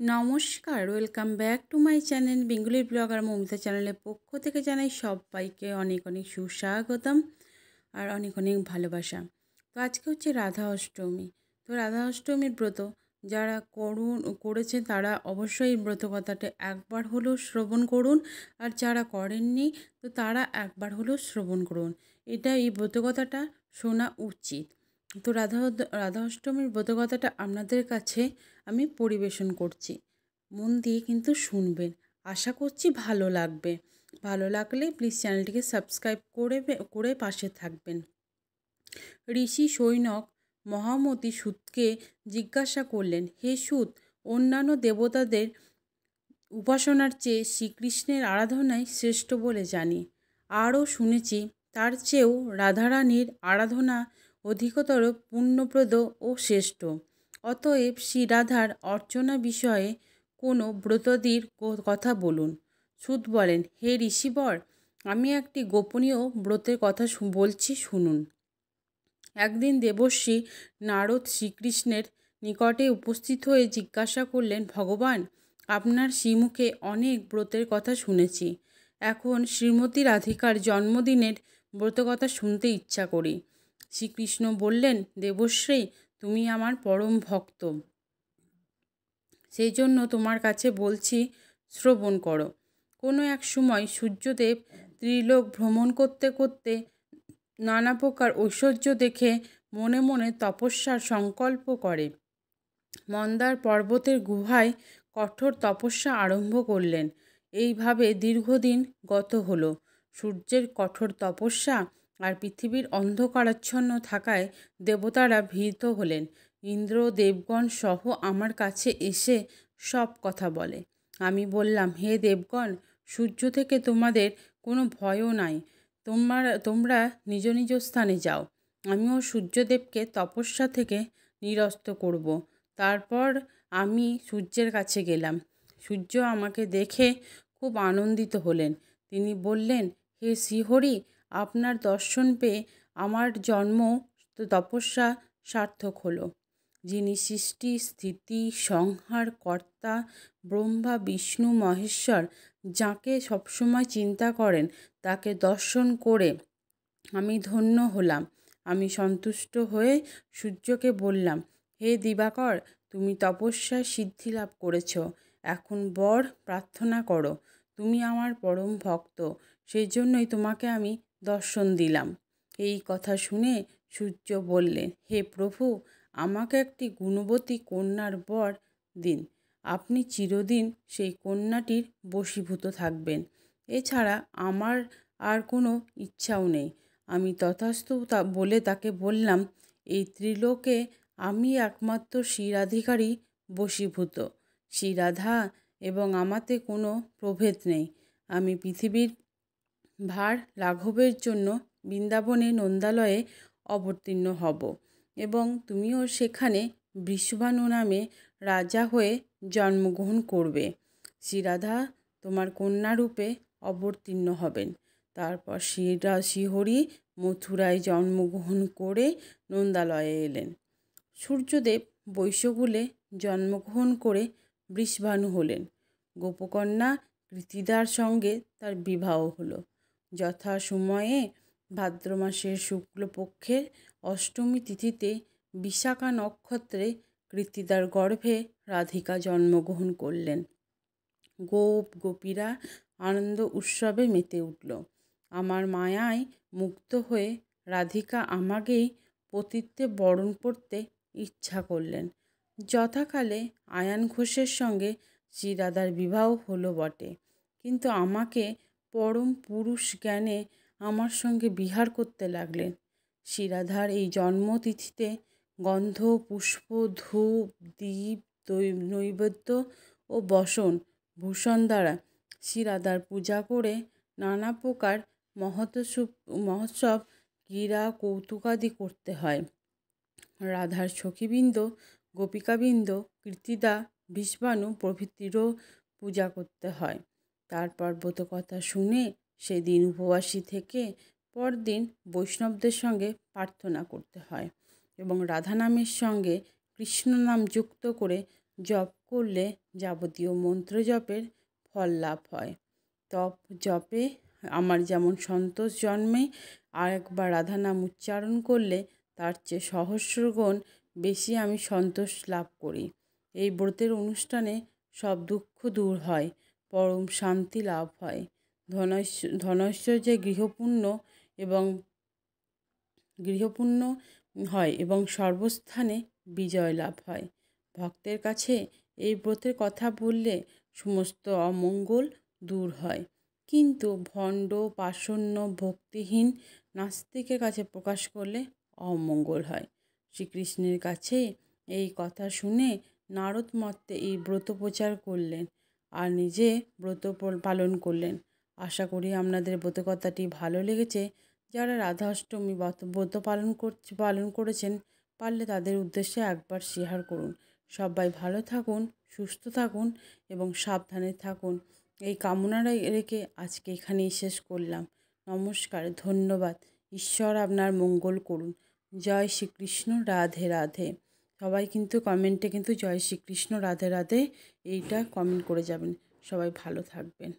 নমস্কার, welcome back to my channel Bengali blogger Moumita চ্যানেলের পক্ষ থেকে জানাই সবাইকে অনেক অনেক সুস্বাগতম আর অনেক অনেক ভালোবাসা। তো আজকে হচ্ছে রাধা অষ্টমী। তো রাধা অষ্টমীর ব্রত যারা করেছেন তারা অবশ্যই এই ব্রত কথাটা একবার হলেও শ্রবণ করুন, আর যারা করেননি তো তারা একবার হলেও শ্রবণ করুন। এই ব্রত কথাটা শোনা উচিত। তো রাধা অষ্টমীর ব্রত কথাটা আপনাদের কাছে আমি পরিবেশন করছি, মন দিয়ে কিন্তু শুনবেন। আশা করছি ভালো লাগবে। ভালো লাগলে প্লিজ চ্যানেলটিকে সাবস্ক্রাইব করে পাশে থাকবেন। ঋষি সৈনক মহামতি সূতকে জিজ্ঞাসা করলেন, হে সূত, অন্যান্য দেবতাদের উপাসনার চেয়ে শ্রীকৃষ্ণের আরাধনাই শ্রেষ্ঠ বলে জানি। আরও শুনেছি তার চেয়েও রাধারানীর আরাধনা অধিকতর পুণ্যপ্রদ ও শ্রেষ্ঠ। অতএব শ্রী রাধার অর্চনা বিষয়ে কোনো ব্রতদির কথা বলুন। সূত বলেন, হে ঋষিবর, আমি একটি গোপনীয় ব্রতের কথা বলছি, শুনুন। একদিন দেবর্ষি নারদ শ্রীকৃষ্ণের নিকটে উপস্থিত হয়ে জিজ্ঞাসা করলেন, ভগবান, আপনার শ্রীমুখে অনেক ব্রতের কথা শুনেছি। এখন শ্রীমতী রাধিকার জন্মদিনের ব্রতকথা শুনতে ইচ্ছা করি। শ্রীকৃষ্ণ বললেন, দেবশ্রী, তুমি আমার পরম ভক্ত, সেই জন্য তোমার কাছে বলছি, শ্রবণ করো। কোনো এক সময় সূর্যদেব ত্রিলোক ভ্রমণ করতে করতে নানা প্রকার ঐশ্বর্য দেখে মনে মনে তপস্যার সংকল্প করে মন্দার পর্বতের গুহায় কঠোর তপস্যা আরম্ভ করলেন। এইভাবে দীর্ঘদিন গত হলো। সূর্যের কঠোর তপস্যা আর পৃথিবীর অন্ধকারাচ্ছন্ন থাকায় দেবতারা ভীত হলেন। ইন্দ্র, দেবগণ সহ আমার কাছে এসে সব কথা বলে। আমি বললাম, হে দেবগণ, সূর্য থেকে তোমাদের কোনো ভয়ও নাই। তোমরা নিজ নিজ স্থানে যাও। আমিও সূর্যদেবকে তপস্যা থেকে নিরস্ত করব। তারপর আমি সূর্যের কাছে গেলাম। সূর্য আমাকে দেখে খুব আনন্দিত হলেন। তিনি বললেন, হে শ্রীহরি, আপনার দর্শন পেয়ে আমার জন্ম তপস্যা সার্থক হলো। যিনি সৃষ্টি, স্থিতি, সংহার কর্তা, ব্রহ্মা, বিষ্ণু, মহেশ্বর, যাকে সবসময় চিন্তা করেন, তাকে দর্শন করে আমি ধন্য হলাম। আমি সন্তুষ্ট হয়ে সূর্যকে বললাম, হে দিবাকর, তুমি তপস্যায় সিদ্ধি লাভ করেছ। এখন বর প্রার্থনা করো। তুমি আমার পরম ভক্ত, সেই জন্যই তোমাকে আমি দর্শন দিলাম। এই কথা শুনে সূর্য বললেন, হে প্রভু, আমাকে একটি গুণবতী কন্যার বর দিন। আপনি চিরদিন সেই কন্যাটির বশীভূত থাকবেন। এছাড়া আমার আর কোনো ইচ্ছাও নেই। আমি তথাস্তু বলে তাকে বললাম, এই ত্রিলোকে আমি একমাত্র শ্রীরাধিকারই বশীভূত। শ্রীরাধা এবং আমাতে কোনো প্রভেদ নেই। আমি পৃথিবীর ভার লাঘবের জন্য বৃন্দাবনে নন্দালয়ে অবতীর্ণ হব এবং তুমিও সেখানে বৃষভানু নামে রাজা হয়ে জন্মগ্রহণ করবে। শ্রীরাধা তোমার কন্যারূপে অবতীর্ণ হবেন। তারপর শ্রীহরি মথুরায় জন্মগ্রহণ করে নন্দালয়ে এলেন। সূর্যদেব বৈশ্যকুলে জন্মগ্রহণ করে বৃষভানু হলেন। গোপকন্যা কৃতিদার সঙ্গে তার বিবাহ হলো। যথা সময়ে ভাদ্র মাসের শুক্লপক্ষের অষ্টমী তিথিতে বিশাখা নক্ষত্রে কৃতিদার গর্ভে রাধিকা জন্মগ্রহণ করলেন। গোপীরা আনন্দ উৎসবে মেতে উঠল। আমার মায়ায় মুক্ত হয়ে রাধিকা আমাকেই পতিত্বে বরণ করতে ইচ্ছা করলেন। যথাকালে আয়ান ঘোষের সঙ্গে শ্রীরাধার বিবাহ হলো বটে, কিন্তু আমাকে পরম পুরুষ জ্ঞানে আমার সঙ্গে বিহার করতে লাগলেন। শ্রীরাধার এই জন্মতিথিতে গন্ধ, পুষ্প, ধূপ, দীপ, নৈবেদ্য ও বসন ভূষণ দ্বারা শ্রীরাধার পূজা করে নানা প্রকার মহোৎসব, ক্রীড়া, কৌতুকাদি করতে হয়। রাধার সখীবৃন্দ, গোপিকাবৃন্দ, কৃতিদা, বৃষভানু প্রভৃতিরও পূজা করতে হয়। তারপর ব্রতকথা শুনে সেদিন উপবাসী থেকে পরদিন বৈষ্ণবদের সঙ্গে প্রার্থনা করতে হয় এবং রাধা নামের সঙ্গে কৃষ্ণ নাম যুক্ত করে জপ করলে যাবতীয় মন্ত্র জপের ফল লাভ হয়। তপ জপে আমার যেমন সন্তোষ জন্মে, আর একবার রাধা নাম উচ্চারণ করলে তার চেয়ে সহস্রগুণ বেশি আমি সন্তোষ লাভ করি। এই ব্রতের অনুষ্ঠানে সব দুঃখ দূর হয়, পরম শান্তি লাভ হয়, ধনৈশ্বর্যে গৃহপূর্ণ হয় এবং সর্বস্থানে বিজয় লাভ হয়। ভক্তের কাছে এই ব্রতের কথা বললে সমস্ত অমঙ্গল দূর হয়, কিন্তু ভণ্ড, পাষণ্য, ভক্তিহীন নাস্তিকের কাছে প্রকাশ করলে অমঙ্গল হয়। শ্রীকৃষ্ণের কাছে এই কথা শুনে নারদ মত্তে এই ব্রত প্রচার করলেন আর নিজে ব্রত পালন করলেন। আশা করি আপনাদের ব্রতকথাটি ভালো লেগেছে। যারা রাধা অষ্টমী ব্রত পালন করেছেন, পারলে তাদের উদ্দেশ্যে একবার শেয়ার করুন। সবাই ভালো থাকুন, সুস্থ থাকুন এবং সাবধানে থাকুন, এই কামনা রেখে আজকে এখানেই শেষ করলাম। নমস্কার, ধন্যবাদ। ঈশ্বর আপনার মঙ্গল করুন। জয় শ্রীকৃষ্ণ, রাধে রাধে। সবাই কিন্তু কমেন্টে কিন্তু জয় শ্রীকৃষ্ণ, রাধে রাধে এইটা কমেন্ট করে যাবেন। সবাই ভালো থাকবেন।